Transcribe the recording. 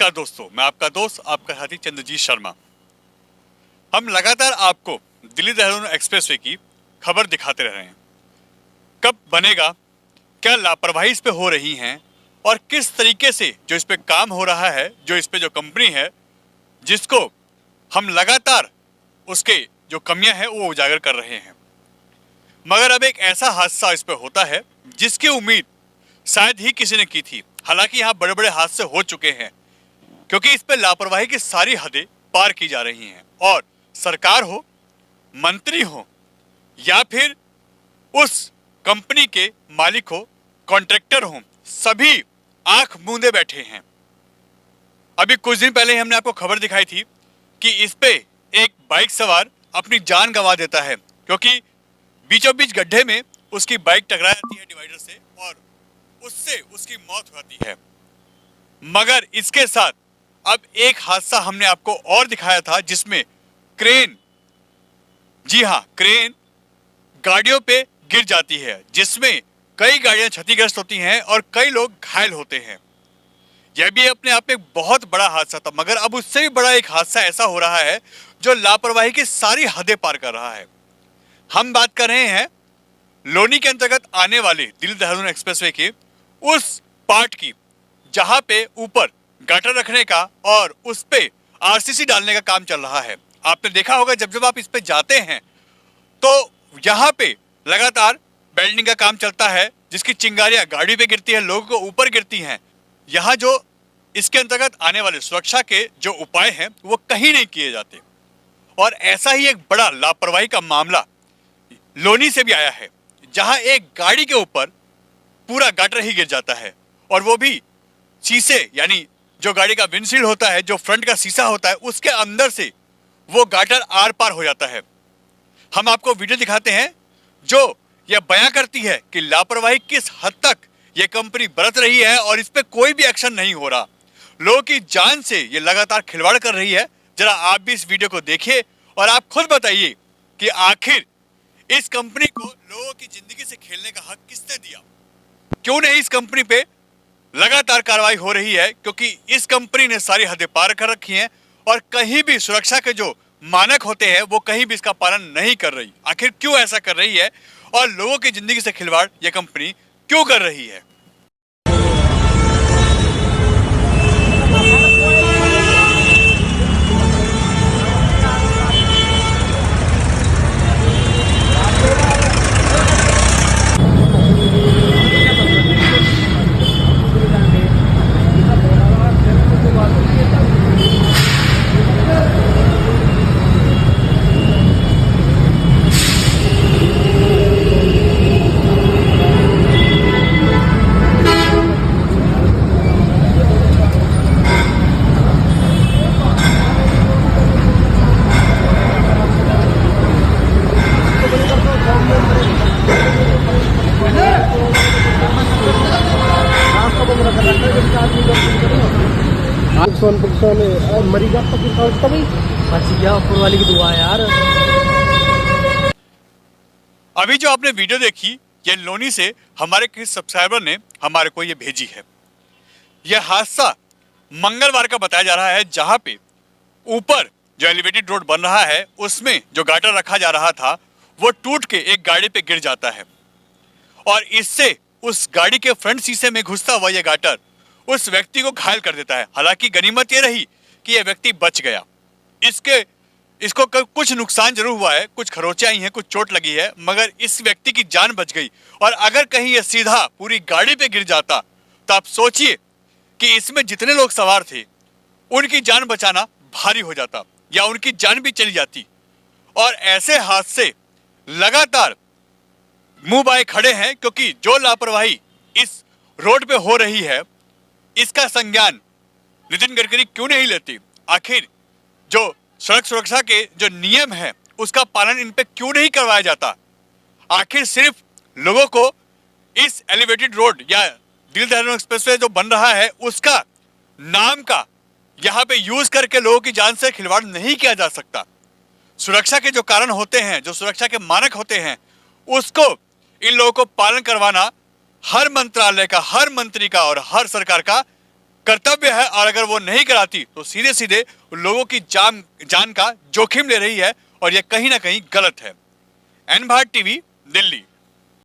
नमस्कार दोस्तों, मैं आपका दोस्त आपका साथी चंद्रजीत शर्मा। हम लगातार आपको दिल्ली देहरादून एक्सप्रेसवे की खबर दिखाते रह रहे हैं। कब बनेगा, क्या लापरवाही इस पे हो रही हैं और किस तरीके से जो इस पे काम हो रहा है, जो इस पे जो कंपनी है जिसको हम लगातार उसके जो कमियां हैं वो उजागर कर रहे हैं। मगर अब एक ऐसा हादसा इस पे होता है जिसकी उम्मीद शायद ही किसी ने की थी। हालांकि यहाँ बड़े बड़े हादसे हो चुके हैं क्योंकि इस पे लापरवाही की सारी हदें पार की जा रही हैं और सरकार हो, मंत्री हो या फिर उस कंपनी के मालिक हो, कॉन्ट्रैक्टर हो, सभी आंख मूंदे बैठे हैं। अभी कुछ दिन पहले हमने आपको खबर दिखाई थी कि इस पे एक बाइक सवार अपनी जान गंवा देता है क्योंकि बीचों बीच गड्ढे में उसकी बाइक टकरा जाती है डिवाइडर से और उससे उसकी मौत हो जाती है। मगर इसके साथ अब एक हादसा हमने आपको और दिखाया था जिसमें क्रेन, जी हां, क्रेन गाड़ियों पे गिर जाती है जिसमें कई गाड़ियां क्षतिग्रस्त होती हैं और कई लोग घायल होते हैं। यह भी अपने आप में एक बहुत बड़ा हादसा था, मगर अब उससे भी बड़ा एक हादसा ऐसा हो रहा है जो लापरवाही की सारी हदें पार कर रहा है। हम बात कर रहे हैं लोनी के अंतर्गत आने वाले दिल्ली देहरादून एक्सप्रेसवे के उस पार्ट की जहां पे ऊपर गटर रखने का और उस पे आरसीसी डालने का काम चल रहा है। आपने देखा होगा जब जब आप इस पे जाते हैं तो यहाँ पे लगातार वेल्डिंग का काम चलता है जिसकी चिंगारियां गाड़ी पे गिरती है, लोगों को ऊपर गिरती हैं। यहाँ जो इसके अंतर्गत आने वाले सुरक्षा के जो उपाय हैं वो कहीं नहीं किए जाते और ऐसा ही एक बड़ा लापरवाही का मामला लोनी से भी आया है जहां एक गाड़ी के ऊपर पूरा गाटर ही गिर जाता है और वो भी शीशे, यानी जो गाड़ी का विंडशील्ड होता है, जो फ्रंट का शीशा होता है, उसके अंदर से वो गाटर आर पार हो जाता है। हम आपको वीडियो दिखाते हैं जो यह बयां करती है कि लापरवाही किस हद तक यह कंपनी बरत रही है और इस पे कोई भी एक्शन नहीं हो रहा। लोगों की जान से ये लगातार खिलवाड़ कर रही है। जरा आप भी इस वीडियो को देखिए और आप खुद बताइए कि आखिर इस कंपनी को लोगों की जिंदगी से खेलने का हक किसने दिया? क्यों नहीं इस कंपनी पे लगातार कार्रवाई हो रही है? क्योंकि इस कंपनी ने सारी हदें पार कर रखी हैं और कहीं भी सुरक्षा के जो मानक होते हैं वो कहीं भी इसका पालन नहीं कर रही। आखिर क्यों ऐसा कर रही है और लोगों की जिंदगी से खिलवाड़ ये कंपनी क्यों कर रही है? मरीजा कभी बच गया, ऊपर वाली की दुआ यार। अभी जो आपने वीडियो देखी ये लोनी से हमारे किसी सब्सक्राइबर ने हमारे को ये भेजी है। यह हादसा मंगलवार का बताया जा रहा है जहां पे ऊपर जो एलिवेटेड रोड बन रहा है उसमें जो गाटर रखा जा रहा था वो टूट के एक गाड़ी पे गिर जाता है और इससे उस गाड़ी के फ्रंट शीशे में घुसता हुआ यह गाटर उस व्यक्ति को घायल कर देता है। हालांकि गनीमत यह रही कि यह व्यक्ति बच गया। इसको कुछ नुकसान जरूर हुआ है, कुछ खरोंचे आई हैं, कुछ चोट लगी है, मगर इस व्यक्ति की जान बच गई। और अगर कहीं यह सीधा पूरी गाड़ी पे गिर जाता तो आप सोचिए कि इसमें जितने लोग सवार थे उनकी जान बचाना भारी हो जाता या उनकी जान भी चली जाती। और ऐसे हादसे लगातार मुंह बाए खड़े हैं क्योंकि जो लापरवाही इस रोड पे हो रही है इसका संज्ञान नितिन गडकरी क्यों नहीं लेती? आखिर जो सड़क सुरक्षा के जो नियम है उसका पालन इन पे क्यों नहीं करवाया जाता? आखिर सिर्फ लोगों को इस एलिवेटेड रोड या दिल्ली देहरादून एक्सप्रेसवे जो बन रहा है उसका नाम का यहाँ पे यूज करके लोगों की जान से खिलवाड़ नहीं किया जा सकता। सुरक्षा के जो कारण होते हैं, जो सुरक्षा के मानक होते हैं, उसको इन लोगों को पालन करवाना हर मंत्रालय का, हर मंत्री का और हर सरकार का कर्तव्य है और अगर वो नहीं कराती तो सीधे सीधे लोगों की जान का जोखिम ले रही है और यह कहीं ना कहीं गलत है। N Bharat TV, Delhi.